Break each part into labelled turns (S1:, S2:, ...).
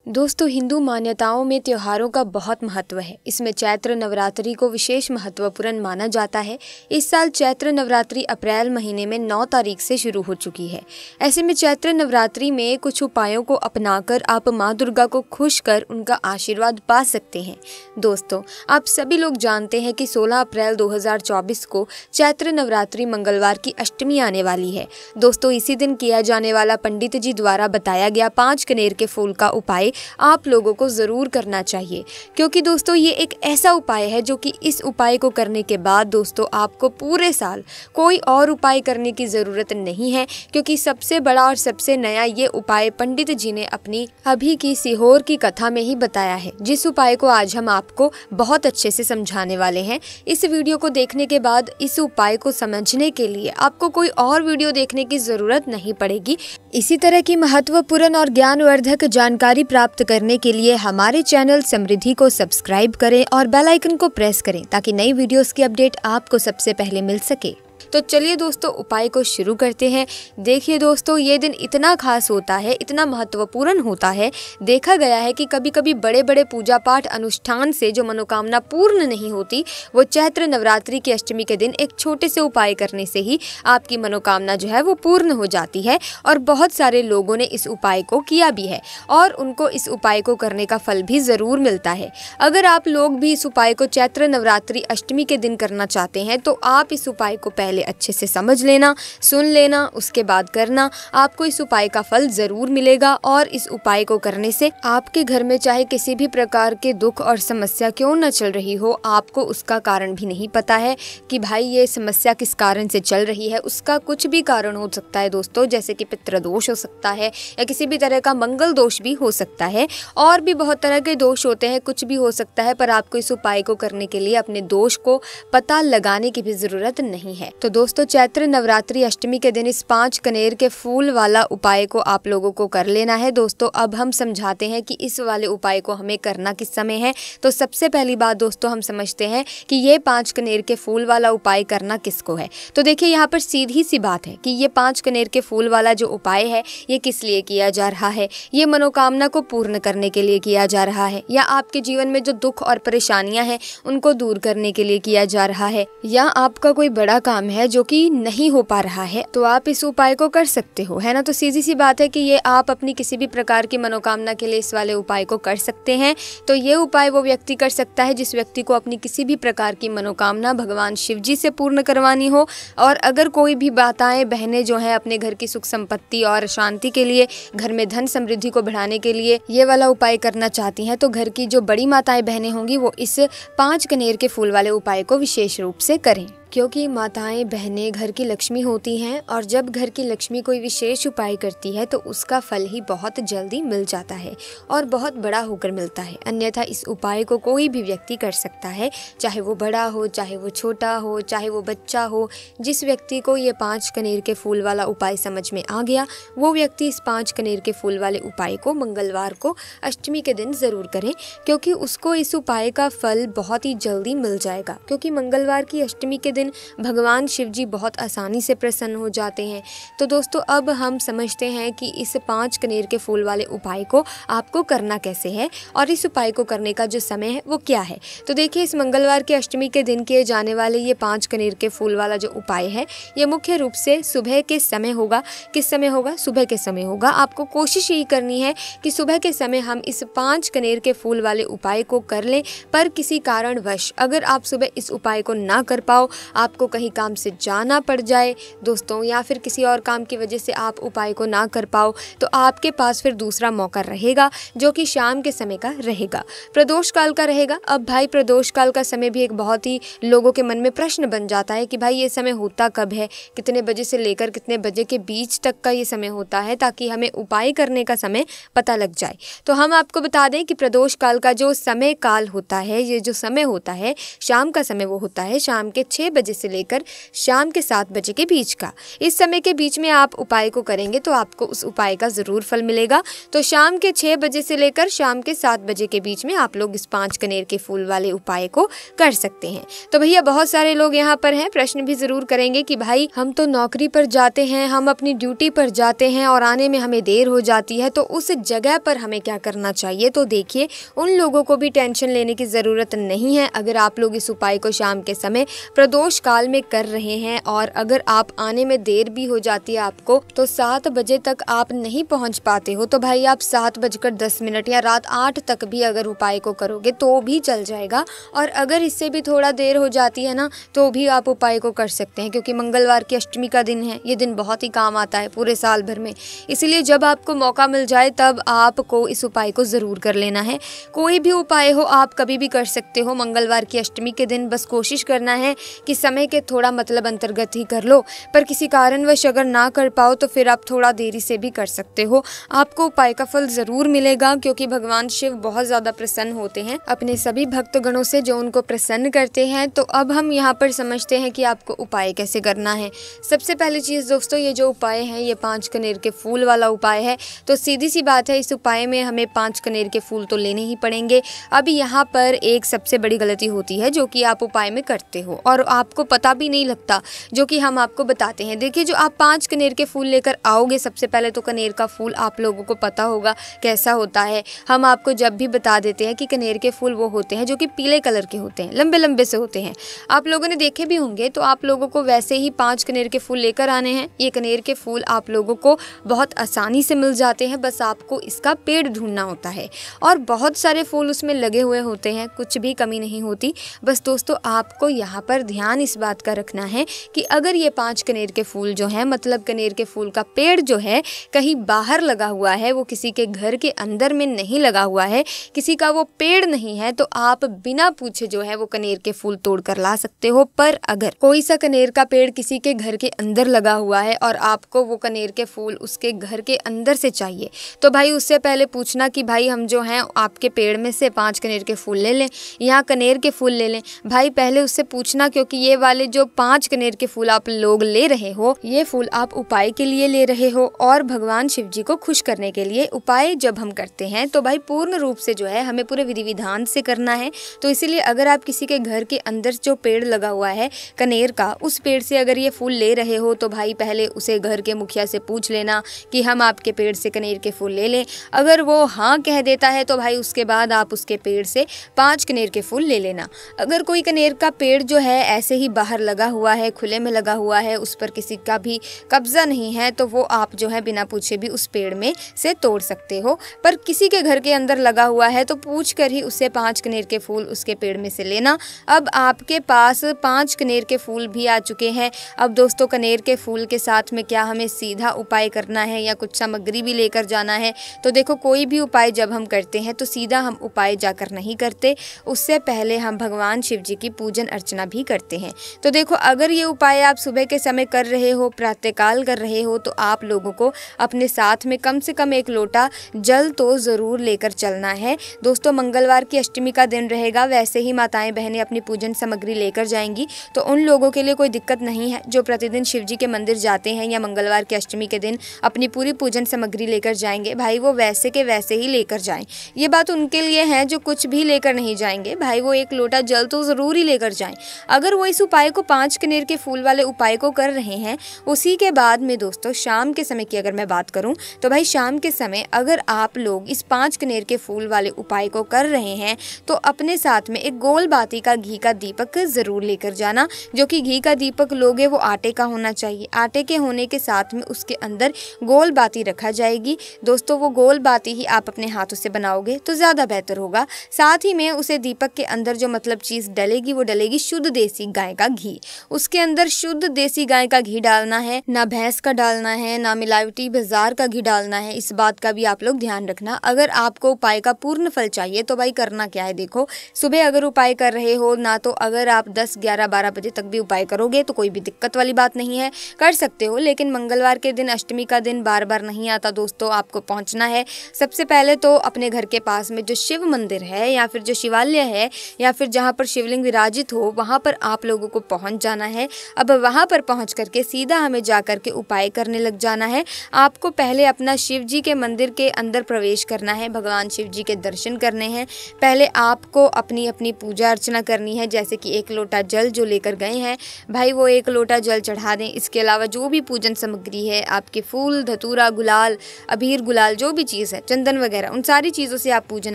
S1: दोस्तों, हिंदू मान्यताओं में त्योहारों का बहुत महत्व है। इसमें चैत्र नवरात्रि को विशेष महत्वपूर्ण माना जाता है। इस साल चैत्र नवरात्रि अप्रैल महीने में 9 तारीख से शुरू हो चुकी है। ऐसे में चैत्र नवरात्रि में कुछ उपायों को अपनाकर आप माँ दुर्गा को खुश कर उनका आशीर्वाद पा सकते हैं। दोस्तों, आप सभी लोग जानते हैं कि 16 अप्रैल 2024 को चैत्र नवरात्रि मंगलवार की अष्टमी आने वाली है। दोस्तों, इसी दिन किया जाने वाला पंडित जी द्वारा बताया गया 5 कनेर के फूल का उपाय आप लोगों को जरूर करना चाहिए, क्योंकि दोस्तों ये एक ऐसा उपाय है जो कि इस उपाय को करने के बाद दोस्तों आपको पूरे साल कोई और उपाय करने की जरूरत नहीं है, क्योंकि सबसे बड़ा और सबसे नया ये उपाय पंडित जी ने अपनी अभी की सीहोर की कथा में ही बताया है, जिस उपाय को आज हम आपको बहुत अच्छे से समझाने वाले हैं। इस वीडियो को देखने के बाद इस उपाय को समझने के लिए आपको कोई और वीडियो देखने की जरूरत नहीं पड़ेगी। इसी तरह की महत्वपूर्ण और ज्ञानवर्धक जानकारी प्राप्त करने के लिए हमारे चैनल समृद्धि को सब्सक्राइब करें और बेल आइकन को प्रेस करें, ताकि नई वीडियोस की अपडेट आपको सबसे पहले मिल सके। तो चलिए दोस्तों, उपाय को शुरू करते हैं। देखिए दोस्तों, ये दिन इतना खास होता है, इतना महत्वपूर्ण होता है। देखा गया है कि कभी कभी बड़े बड़े पूजा पाठ अनुष्ठान से जो मनोकामना पूर्ण नहीं होती, वो चैत्र नवरात्रि की अष्टमी के दिन एक छोटे से उपाय करने से ही आपकी मनोकामना जो है वो पूर्ण हो जाती है। और बहुत सारे लोगों ने इस उपाय को किया भी है और उनको इस उपाय को करने का फल भी ज़रूर मिलता है। अगर आप लोग भी इस उपाय को चैत्र नवरात्रि अष्टमी के दिन करना चाहते हैं तो आप इस उपाय को पहले अच्छे से समझ लेना, सुन लेना, उसके बाद करना। आपको इस उपाय का फल जरूर मिलेगा और इस उपाय को करने से आपके घर में चाहे किसी भी प्रकार के दुख और समस्या क्यों न चल रही हो, आपको उसका कारण भी नहीं पता है कि भाई ये समस्या किस कारण से चल रही है। उसका कुछ भी कारण हो सकता है दोस्तों, जैसे कि पितृदोष हो सकता है या किसी भी तरह का मंगल दोष भी हो सकता है, और भी बहुत तरह के दोष होते हैं, कुछ भी हो सकता है। पर आपको इस उपाय को करने के लिए अपने दोष को पता लगाने की भी जरूरत नहीं है। तो दोस्तों, चैत्र नवरात्रि अष्टमी के दिन इस 5 कनेर के फूल वाला उपाय को आप लोगों को कर लेना है। दोस्तों, अब हम समझाते हैं कि इस वाले उपाय को हमें करना किस समय है। तो सबसे पहली बात दोस्तों, हम समझते हैं कि ये 5 कनेर के फूल वाला उपाय करना किसको है। तो देखिए, यहाँ पर सीधी सी बात है कि ये 5 कनेर के फूल वाला जो उपाय है, ये किस लिए किया जा रहा है। ये मनोकामना को पूर्ण करने के लिए किया जा रहा है, या आपके जीवन में जो दुख और परेशानियां हैं उनको दूर करने के लिए किया जा रहा है, या आपका कोई बड़ा काम है जो कि नहीं हो पा रहा है, तो आप इस उपाय को कर सकते हो, है ना। तो सीधी सी बात है कि ये आप अपनी किसी भी प्रकार की मनोकामना के लिए इस वाले उपाय को कर सकते हैं। तो ये उपाय वो व्यक्ति कर सकता है जिस व्यक्ति को अपनी किसी भी प्रकार की मनोकामना भगवान शिव जी से पूर्ण करवानी हो। और अगर कोई भी माताएं बहनें जो हैं अपने घर की सुख संपत्ति और शांति के लिए, घर में धन समृद्धि को बढ़ाने के लिए ये वाला उपाय करना चाहती हैं, तो घर की जो बड़ी माताएं बहनें होंगी वो इस 5 कनेर के फूल वाले उपाय को विशेष रूप से करें, क्योंकि माताएं बहनें घर की लक्ष्मी होती हैं, और जब घर की लक्ष्मी कोई विशेष उपाय करती है तो उसका फल ही बहुत जल्दी मिल जाता है और बहुत बड़ा होकर मिलता है। अन्यथा इस उपाय को कोई भी व्यक्ति कर सकता है, चाहे वो बड़ा हो, चाहे वो छोटा हो, चाहे वो बच्चा हो। जिस व्यक्ति को ये 5 कनेर के फूल वाला उपाय समझ में आ गया, वो व्यक्ति इस 5 कनेर के फूल वाले उपाय को मंगलवार को अष्टमी के दिन जरूर करें, क्योंकि उसको इस उपाय का फल बहुत ही जल्दी मिल जाएगा। क्योंकि मंगलवार की अष्टमी के दिन भगवान शिव जी बहुत आसानी से प्रसन्न हो जाते हैं। तो दोस्तों, अब हम समझते हैं कि इस 5 कनेर के फूल वाले उपाय को आपको करना कैसे है और इस उपाय को करने का जो समय है वो क्या है। तो देखिए, इस मंगलवार की अष्टमी के दिन किए जाने वाले ये 5 कनेर के फूल वाला जो उपाय है, ये मुख्य रूप से सुबह के समय होगा। किस समय होगा? सुबह के समय होगा। आपको कोशिश यही करनी है कि सुबह के समय हम इस 5 कनेर के फूल वाले उपाय को कर लें। पर किसी कारणवश अगर आप सुबह इस उपाय को ना कर पाओ, आपको कहीं काम से जाना पड़ जाए दोस्तों, या फिर किसी और काम की वजह से आप उपाय को ना कर पाओ, तो आपके पास फिर दूसरा मौका रहेगा, जो कि शाम के समय का रहेगा, प्रदोष काल का रहेगा। अब भाई, प्रदोष काल का समय भी एक बहुत ही लोगों के मन में प्रश्न बन जाता है कि भाई ये समय होता कब है, कितने बजे से लेकर कितने बजे के बीच तक का ये समय होता है, ताकि हमें उपाय करने का समय पता लग जाए। तो हम आपको बता दें कि प्रदोष काल का जो समय काल होता है, ये जो समय होता है शाम का समय, वो होता है शाम के 6 बजे से लेकर शाम के 7 बजे के बीच का। इस समय के बीच में आप उपाय को करेंगे तो आपको उस उपाय का ज़रूर फल मिलेगा। तो शाम के 6 बजे से लेकर शाम के 7 बजे के बीच में आप लोग इस 5 कनेर के फूल वाले उपाय को कर सकते हैं। तो भैया बहुत सारे लोग यहाँ पर हैं, प्रश्न भी ज़रूर करेंगे कि भाई हम तो नौकरी पर जाते हैं, हम अपनी ड्यूटी पर जाते हैं और आने में हमें देर हो जाती है, तो उस जगह पर हमें क्या करना चाहिए। तो देखिए, उन लोगों को भी टेंशन लेने की ज़रूरत नहीं है। अगर आप लोग इस उपाय को शाम के समय प्रदोष काल में कर रहे हैं और अगर आप आने में देर भी हो जाती है आपको, तो 7 बजे तक आप नहीं पहुंच पाते हो, तो भाई आप 7:10 या रात 8 तक भी अगर उपाय को करोगे तो भी चल जाएगा। और अगर इससे भी थोड़ा देर हो जाती है ना, तो भी आप उपाय को कर सकते हैं, क्योंकि मंगलवार की अष्टमी का दिन है। ये दिन बहुत ही काम आता है पूरे साल भर में, इसलिए जब आपको मौका मिल जाए तब आपको इस उपाय को ज़रूर कर लेना है। कोई भी उपाय हो आप कभी भी कर सकते हो मंगलवार की अष्टमी के दिन। बस कोशिश करना है कि समय के थोड़ा मतलब अंतर्गत ही कर लो, पर किसी कारणवश अगर ना कर पाओ तो फिर आप थोड़ा देरी से भी कर सकते हो। आपको उपाय का फल ज़रूर मिलेगा, क्योंकि भगवान शिव बहुत ज़्यादा प्रसन्न होते हैं अपने सभी भक्तगणों से जो उनको प्रसन्न करते हैं। तो अब हम यहाँ पर समझते हैं कि आपको उपाय कैसे करना है। सबसे पहली चीज़ दोस्तों, ये जो उपाय है ये 5 कनेर के फूल वाला उपाय है। तो सीधी सी बात है, इस उपाय में हमें 5 कनेर के फूल तो लेने ही पड़ेंगे। अब यहाँ पर एक सबसे बड़ी गलती होती है जो कि आप उपाय में करते हो और आपको पता भी नहीं लगता, जो कि हम आपको बताते हैं। देखिए, जो आप 5 कनेर के फूल लेकर आओगे, सबसे पहले तो कनेर का फूल आप लोगों को पता होगा कैसा होता है। हम आपको जब भी बता देते हैं कि कनेर के फूल वो होते हैं जो कि पीले कलर के होते हैं, लंबे लंबे से होते हैं। आप लोगों ने देखे भी होंगे। तो आप लोगों को वैसे ही 5 कनेर के फूल लेकर आने हैं। ये कनेर के फूल आप लोगों को बहुत आसानी से मिल जाते हैं, बस आपको इसका पेड़ ढूंढना होता है और बहुत सारे फूल उसमें लगे हुए होते हैं, कुछ भी कमी नहीं होती। बस दोस्तों, आपको यहाँ पर ध्यान इस बात का रखना है कि अगर ये 5 कनेर के फूल जो हैं, मतलब कनेर के फूल का पेड़ जो है कहीं बाहर लगा हुआ है, वो किसी के घर के अंदर में नहीं लगा हुआ है, किसी का वो पेड़ नहीं है, तो आप बिना पूछे जो है वो कनेर के फूल तोड़ कर ला सकते हो। पर अगर कोई सा कनेर का पेड़ किसी के घर के अंदर लगा हुआ है और आपको वो कनेर के फूल उसके घर के अंदर से चाहिए, तो भाई उससे पहले पूछना कि भाई हम जो हैं आपके पेड़ में से 5 कनेर के फूल ले लें या कनेर के फूल ले लें। भाई पहले उससे पूछना, क्योंकि ये वाले जो 5 कनेर के फूल आप लोग ले रहे हो, ये फूल आप उपाय के लिए ले रहे हो और भगवान शिव जी को खुश करने के लिए। उपाय जब हम करते हैं तो भाई पूर्ण रूप से जो है हमें पूरे विधि विधान से करना है। तो इसीलिए अगर आप किसी के घर के अंदर जो पेड़ लगा हुआ है कनेर का, उस पेड़ से अगर ये फूल ले रहे हो, तो भाई पहले उसे घर के मुखिया से पूछ लेना कि हम आपके पेड़ से कनेर के फूल ले लें। अगर वो हाँ कह देता है तो भाई उसके बाद आप उसके पेड़ से 5 कनेर के फूल ले लेना। अगर कोई कनेर का पेड़ जो है ऐसे ही बाहर लगा हुआ है, खुले में लगा हुआ है, उस पर किसी का भी कब्जा नहीं है, तो वो आप जो है बिना पूछे भी उस पेड़ में से तोड़ सकते हो। पर किसी के घर के अंदर लगा हुआ है तो पूछ कर ही उससे 5 कनेर के फूल उसके पेड़ में से लेना। अब आपके पास 5 कनेर के फूल भी आ चुके हैं। अब दोस्तों, कनेर के फूल के साथ में क्या हमें सीधा उपाय करना है या कुछ सामग्री भी लेकर जाना है? तो देखो, कोई भी उपाय जब हम करते हैं तो सीधा हम उपाय जाकर नहीं करते, उससे पहले हम भगवान शिव जी की पूजन अर्चना भी करते हैं। तो देखो, अगर ये उपाय आप सुबह के समय कर रहे हो, प्रातःकाल कर रहे हो, तो आप लोगों को अपने साथ में कम से कम 1 लोटा जल तो ज़रूर लेकर चलना है। दोस्तों, मंगलवार की अष्टमी का दिन रहेगा, वैसे ही माताएं बहनें अपनी पूजन सामग्री लेकर जाएंगी, तो उन लोगों के लिए कोई दिक्कत नहीं है जो प्रतिदिन शिव जी के मंदिर जाते हैं या मंगलवार की अष्टमी के दिन अपनी पूरी पूजन सामग्री लेकर जाएंगे। भाई वो वैसे के वैसे ही लेकर जाएं। ये बात उनके लिए है जो कुछ भी लेकर नहीं जाएंगे। भाई वो 1 लोटा जल तो ज़रूर ही लेकर जाएं। अगर वो इस उपाय को 5 कनेर के फूल वाले उपाय को कर रहे हैं, उसी के बाद में दोस्तों शाम के समय की अगर मैं बात करूं, तो भाई शाम के समय अगर आप लोग इस 5 कनेर के फूल वाले उपाय को कर रहे हैं, तो अपने साथ में एक गोल बाती का घी का दीपक ज़रूर लेकर जाना। जो कि घी का दीपक लोगे वो आटे का होना चाहिए। आटे के होने के साथ में उसके अंदर गोल बाती रखा जाएगी। दोस्तों, वो गोल बाती ही आप अपने हाथों से बनाओगे तो ज़्यादा बेहतर होगा। साथ ही में उसे दीपक के अंदर जो मतलब चीज़ डलेगी वो डलेगी शुद्ध देसी गाय का घी। उसके अंदर शुद्ध देसी गाय का घी डालना है, ना भैंस का डालना है, ना मिलावटी बाजार का घी डालना है। इस बात का भी आप लोग ध्यान रखना। अगर आपको उपाय का पूर्ण फल चाहिए तो भाई करना क्या है, देखो सुबह अगर उपाय कर रहे हो ना, तो अगर आप 10, 11, 12 बजे तक भी उपाय करोगे तो कोई भी दिक्कत वाली बात नहीं है, कर सकते हो। लेकिन मंगलवार के दिन, अष्टमी का दिन बार बार नहीं आता दोस्तों। आपको पहुंचना है सबसे पहले तो अपने घर के पास में जो शिव मंदिर है या फिर जो शिवालय है या फिर जहाँ पर शिवलिंग विराजित हो, वहाँ पर आप लोगों को पहुंच जाना है। अब वहां पर पहुंच करके सीधा हमें जा करके उपाय करने लग जाना है। आपको पहले अपना शिव जी के मंदिर के अंदर प्रवेश करना है, भगवान शिव जी के दर्शन करने हैं। पहले आपको अपनी अपनी पूजा अर्चना करनी है, जैसे कि 1 लोटा जल जो लेकर गए हैं भाई वो 1 लोटा जल चढ़ा दें। इसके अलावा जो भी पूजन सामग्री है, आपके फूल, धतूरा, गुलाल, अबीर गुलाल, जो भी चीज़ है, चंदन वगैरह, उन सारी चीज़ों से आप पूजन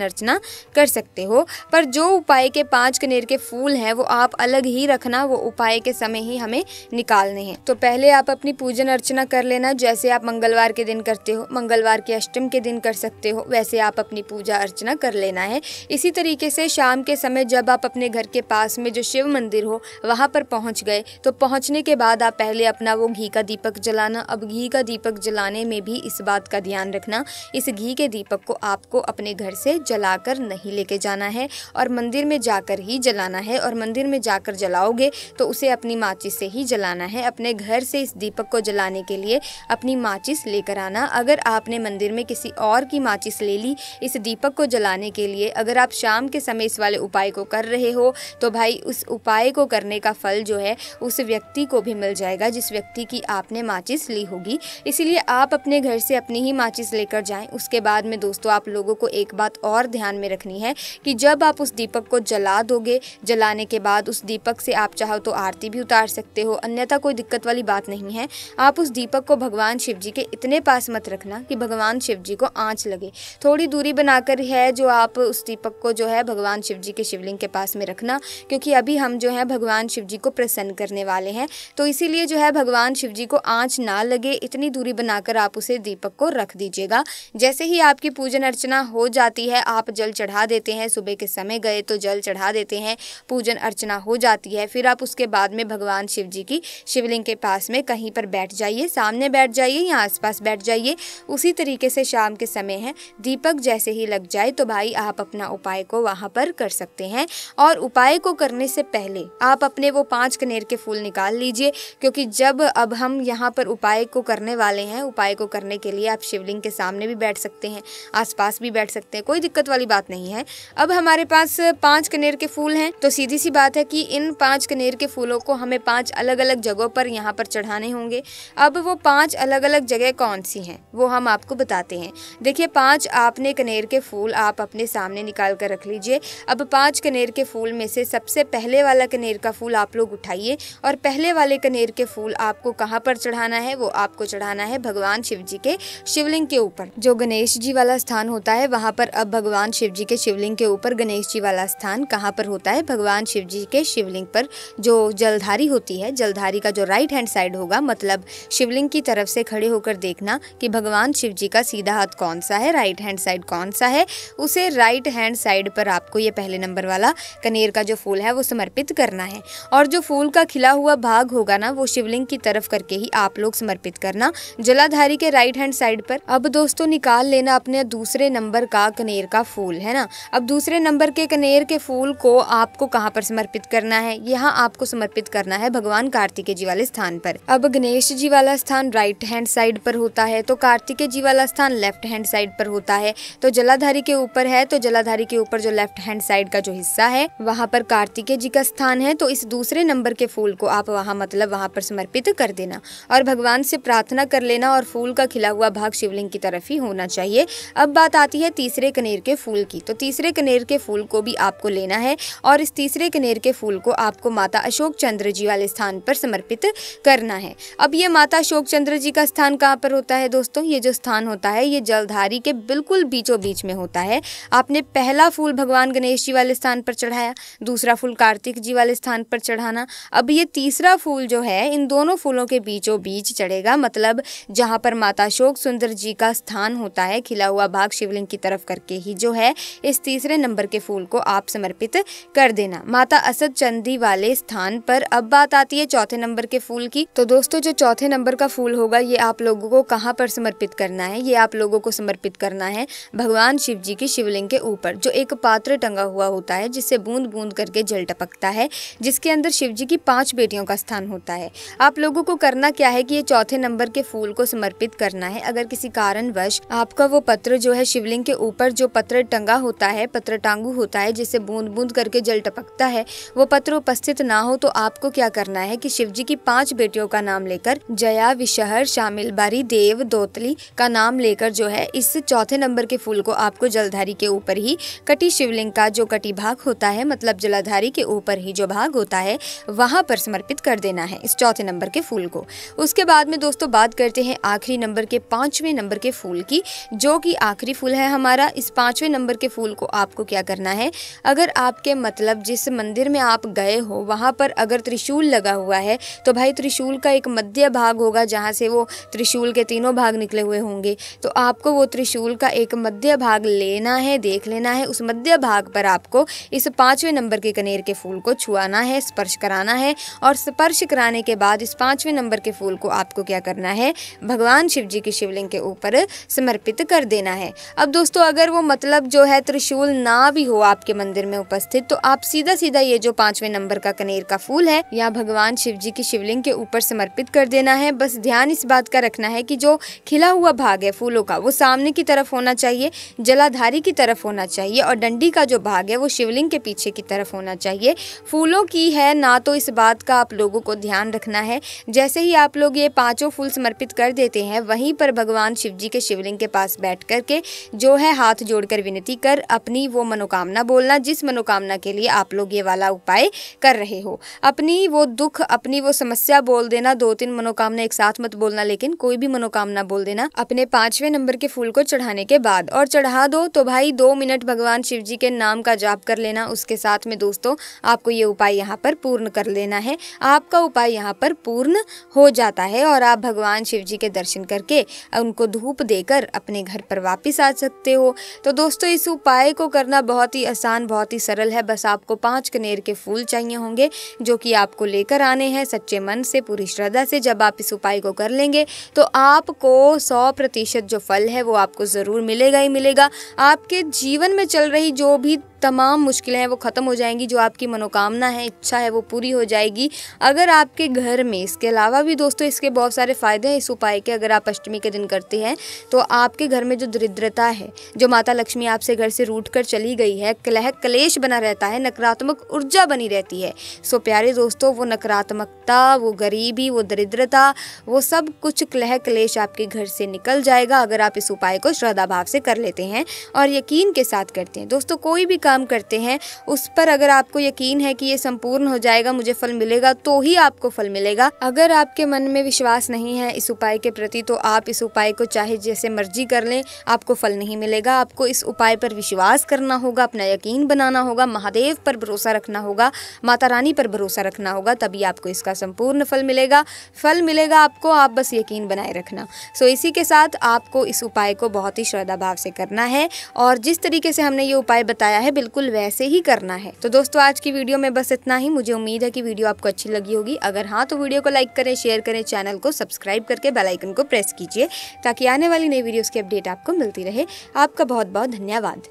S1: अर्चना कर सकते हो। पर जो उपाय के 5 कनेर के फूल हैं वो आप अलग ही रखना, वो उपाय के समय ही हमें निकालने हैं। तो पहले आप अपनी पूजन अर्चना कर लेना, जैसे आप मंगलवार के दिन करते हो, मंगलवार के अष्टम के दिन कर सकते हो, वैसे आप अपनी पूजा अर्चना कर लेना है। इसी तरीके से शाम के समय जब आप अपने घर के पास में जो शिव मंदिर हो वहाँ पर पहुँच गए, तो पहुँचने के बाद आप पहले अपना वो घी का दीपक जलाना। अब घी का दीपक जलाने में भी इस बात का ध्यान रखना, इस घी के दीपक को आपको अपने घर से जलाकर नहीं लेके जाना है और मंदिर में जाकर ही जलाना है। और मंदिर में जाकर जलाओगे तो उसे अपनी माचिस से ही जलाना है। अपने घर से इस दीपक को जलाने के लिए अपनी माचिस लेकर आना। अगर आपने मंदिर में किसी और की माचिस ले ली इस दीपक को जलाने के लिए, अगर आप शाम के समय इस वाले उपाय को कर रहे हो तो भाई उस उपाय को करने का फल जो है उस व्यक्ति को भी मिल जाएगा जिस व्यक्ति की आपने माचिस ली होगी। इसीलिए आप अपने घर से अपनी ही माचिस लेकर जाएं। उसके बाद में दोस्तों आप लोगों को एक बात और ध्यान में रखनी है कि जब आप उस दीपक को जला दोगे, जलाने के बाद उस दीपक से आप चाहो तो आरती भी उतार सकते हो, अन्यथा कोई दिक्कत वाली बात नहीं है। आप उस दीपक को भगवान शिव जी के इतने पास मत रखना कि भगवान शिव जी को आंच लगे। थोड़ी दूरी बनाकर है जो आप उस दीपक को जो है भगवान शिव जी के शिवलिंग के पास में रखना, क्योंकि अभी हम जो है भगवान शिव जी को प्रसन्न करने वाले हैं। तो इसीलिए जो है भगवान शिव जी को आंच ना लगे इतनी दूरी बनाकर आप उसे दीपक को रख दीजिएगा। जैसे ही आपकी पूजन अर्चना हो जाती है, आप जल चढ़ा देते हैं, सुबह के समय गए तो जल चढ़ा देते हैं, पूजन अर्चना हो जाती है, फिर आप उसके बाद में भगवान शिव जी की शिवलिंग के पास में कहीं पर बैठ जाइए, सामने बैठ जाइए या आसपास बैठ जाइए। उसी तरीके से शाम के समय है, दीपक जैसे ही लग जाए तो भाई आप अपना उपाय को वहाँ पर कर सकते हैं। और उपाय को करने से पहले आप अपने वो 5 कनेर के फूल निकाल लीजिए, क्योंकि जब अब हम यहाँ पर उपाय को करने वाले हैं, उपाय को करने के लिए आप शिवलिंग के सामने भी बैठ सकते हैं, आसपास भी बैठ सकते हैं, कोई दिक्कत वाली बात नहीं है। अब हमारे पास 5 कनेर के फूल हैं, तो सीधी सी बात है कि इन 5 कनेर के फूलों को हमें 5 अलग अलग जगहों पर यहाँ पर चढ़ाने होंगे। अब वो 5 अलग अलग जगह कौन सी हैं वो हम आपको बताते हैं। देखिए 5 आपने कनेर के फूल आप अपने सामने निकाल कर रख लीजिए। अब 5 कनेर के फूल में से सबसे पहले वाला कनेर का फूल आप लोग उठाइए और पहले वाले कनेर के फूल आपको कहाँ पर चढ़ाना है, वो आपको चढ़ाना है भगवान शिव जी के शिवलिंग के ऊपर। जो गणेश जी वाला स्थान होता है वहाँ पर, अब भगवान शिव जी के शिवलिंग के ऊपर गणेश जी वाला स्थान कहाँ पर होता है, भगवान शिव जी के शिवलिंग पर जो जलधारी होती है, जलधारी का जो राइट हैंड साइड होगा, मतलब शिवलिंग की तरफ से खड़े होकर देखना कि भगवान शिव जी का सीधा हाथ कौन सा है, राइट हैंड साइड कौन सा है, उसे राइट हैंड साइड पर आपको ये पहले नंबर वाला कनेर का जो फूल है वो समर्पित करना है। और जो फूल का खिला हुआ भाग होगा ना वो शिवलिंग की तरफ करके ही आप लोग समर्पित करना, जलाधारी के राइट हैंड साइड पर। अब दोस्तों निकाल लेना अपने दूसरे नंबर का कनेर का फूल, है ना। अब दूसरे नंबर के कनेर के फूल को आपको कहाँ पर समर्पित करना है, यहाँ आपको समर्पित करना है भगवान कार्तिकेय जी वाले स्थान पर। अब गणेश जी वाला स्थान राइट हैंड साइड पर होता है, तो कार्तिकेय जी वाला स्थान लेफ्ट हैंड साइड पर होता है। तो जलाधारी के ऊपर है, तो जलाधारी के ऊपर जो लेफ्ट हैंड साइड का जो हिस्सा है वहाँ पर कार्तिकेय जी का स्थान है। तो इस दूसरे नंबर के फूल को आप वहाँ मतलब वहाँ पर समर्पित कर देना और भगवान से प्रार्थना कर लेना, और फूल का खिला हुआ भाग शिवलिंग की तरफ ही होना चाहिए। अब बात आती है तीसरे कनेर के फूल की, तो तीसरे कनेर के फूल को भी आपको लेना है और इस तीसरे कनेर के फूल को आपको माता अशोक चंद्र जी वाले स्थान पर समर्पित करना है। अब ये माता अशोक चंद्र जी का स्थान कहाँ पर होता है दोस्तों, ये जो स्थान होता है ये जलधारी के बिल्कुल बीचों बीच में होता है। आपने पहला फूल भगवान गणेश जी वाले स्थान पर चढ़ाया, दूसरा फूल कार्तिक जी वाले स्थान पर चढ़ाना। अब ये तीसरा फूल जो है इन दोनों फूलों के बीचों बीच चढ़ेगा, मतलब जहाँ पर माता अशोक सुंदर जी का स्थान होता है, खिला हुआ भाग शिवलिंग की तरफ करके ही जो है इस तीसरे नंबर के फूल को आप समर्पित कर देना माता असद चंदी वाले स्थान पर। अब बात आती है चौथे नंबर के फूल की, तो दोस्तों जो चौथे नंबर का फूल होगा ये आप लोगों को कहाँ पर समर्पित करना है, ये आप लोगों को समर्पित करना है भगवान शिव जी की शिवलिंग के ऊपर, जो एक पात्र टंगा हुआ होता है जिससे बूंद बूंद करके जल टपकता है, जिसके अंदर शिव जी की 5 बेटियों का स्थान होता है। आप लोगों को करना क्या है कि ये चौथे नंबर के फूल को समर्पित करना है। अगर किसी कारणवश आपका वो पत्र जो है शिवलिंग के ऊपर जो पत्र टंगा होता है, पत्र टांगू होता है जिससे बूंद बूंद करके जल टपकता है, वो पत्र उपस्थित उपस्थित ना हो तो आपको क्या करना है कि शिव जी की 5 बेटियों का नाम लेकर जया, विषहर, शामिल, बारी, देव, दोतली का नाम लेकर जो है इस चौथे नंबर के फूल को आपको जलधारी के ऊपर ही कटी शिवलिंग का जो कटी भाग होता है, मतलब जलाधारी के ऊपर ही जो भाग होता है वहां पर समर्पित कर देना है इस चौथे नंबर के फूल को। उसके बाद में दोस्तों बात करते हैं आखिरी नंबर के 5वें नंबर के फूल की, जो कि आखिरी फूल है हमारा। इस 5वें नंबर के फूल को आपको क्या करना है, अगर आपके मतलब जिस मंदिर में आप गए हो वहां पर अगर त्रिशूल लगा हुआ है तो भाई त्रिशूल का एक मध्य भाग होगा जहां से वो त्रिशूल के तीनों भाग निकले हुए होंगे, तो आपको वो त्रिशूल का एक मध्य भाग लेना है, देख लेना है। उस मध्य भाग पर आपको इस 5वें नंबर के कनेर के फूल को छुआना है, स्पर्श कराना है और स्पर्श कराने के बाद इस 5वें नंबर के फूल को आपको क्या करना है, भगवान शिव जी की शिवलिंग के ऊपर समर्पित कर देना है। अब दोस्तों अगर वो मतलब जो है त्रिशूल ना भी हो आपके मंदिर में उपस्थित, तो आप सीधा सीधा ये जो 5वें नंबर का कनेर का फूल है या भगवान शिव जी की शिवलिंग के ऊपर समर्पित कर देना है। बस ध्यान इस बात का रखना है कि जो खिला हुआ भाग है फूलों का वो सामने की तरफ होना चाहिए, जलाधारी की तरफ होना चाहिए और डंडी का जो भाग है वो शिवलिंग के पीछे की तरफ होना चाहिए। फूलों की है ना, तो इस बात का आप लोगों को ध्यान रखना है। जैसे ही आप लोग ये 5 फूल समर्पित कर देते हैं, वहीं पर भगवान शिव जी के शिवलिंग के पास बैठ करके जो है हाथ जोड़कर विनती कर अपनी वो मनोकामना बोलना, जिस मनोकामना के लिए आप लोग ये वाला उपाय कर रहे हो। अपनी वो दुख, अपनी वो समस्या बोल देना, 2-3 मनोकामना एक साथ मत बोलना, लेकिन कोई भी मनोकामना बोल देना अपने 5वें नंबर के फूल को चढ़ाने के बाद, और चढ़ा दो तो भाई 2 मिनट भगवान शिव जी के नाम का जाप कर लेना। उसके साथ में दोस्तों आपको ये उपाय यहाँ पर पूर्ण कर लेना है। आपका उपाय यहाँ पर पूर्ण हो जाता है और आप भगवान शिव जी के दर्शन करके उनको धूप देकर अपने घर पर वापस आ सकते हो। तो दोस्तों इस उपाय को करना बहुत ही आसान, बहुत ही सरल है। बस आपको 5 कनेर के फूल चाहिए होंगे जो कि आपको लेकर आने हैं सच्चे मन से, पूरी श्रद्धा से। जब आप इस उपाय को कर लेंगे तो आपको 100% जो फल है वो आपको ज़रूर मिलेगा ही मिलेगा। आपके जीवन में चल रही जो भी तमाम मुश्किलें हैं वो ख़त्म हो जाएंगी, जो आपकी मनोकामना है, इच्छा है वो पूरी हो जाएगी। अगर आपके घर में इसके अलावा भी दोस्तों इसके बहुत सारे फ़ायदे हैं इस उपाय के, अगर आप अष्टमी के दिन करते हैं तो आपके घर में जो दरिद्रता है, जो माता लक्ष्मी आपसे घर से रूठ कर चली गई है, कलह कलेश बना रहता है, नकारात्मक ऊर्जा बनी रहती है, सो प्यारे दोस्तों वो नकारात्मकता, वो गरीबी, वो दरिद्रता, वो सब कुछ कलह कलेश आपके घर से निकल जाएगा अगर आप इस उपाय को श्रद्धा भाव से कर लेते हैं और यकीन के साथ करते हैं। दोस्तों कोई भी काम करते हैं उस पर अगर आपको यकीन है कि ये संपूर्ण हो जाएगा, मुझे फल मिलेगा, तो ही आपको फल मिलेगा। अगर आपके मन में विश्वास नहीं है इस उपाय के प्रति तो आप इस उपाय को चाहे जैसे मर्जी कर लें, आपको फल नहीं मिलेगा। आपको इस उपाय पर विश्वास करना होगा, अपना यकीन बनाना होगा, महादेव पर भरोसा रखना होगा, माता रानी पर भरोसा रखना होगा, तभी आपको इसका संपूर्ण फल मिलेगा। फल मिलेगा आपको, आप बस यकीन बनाए रखना। सो इसी के साथ आपको इस उपाय को बहुत ही श्रद्धा भाव से करना है और जिस तरीके से हमने ये उपाय बताया है बिल्कुल वैसे ही करना है। तो दोस्तों आज की वीडियो में बस इतना ही। मुझे उम्मीद है कि वीडियो आपको अच्छी लगी होगी। अगर हाँ तो वीडियो को लाइक करें, शेयर करें, चैनल को सब्सक्राइब करके बेल आइकन को प्रेस कीजिए ताकि आने वाली नई वीडियोस की अपडेट आपको मिलती रहे। आपका बहुत बहुत धन्यवाद।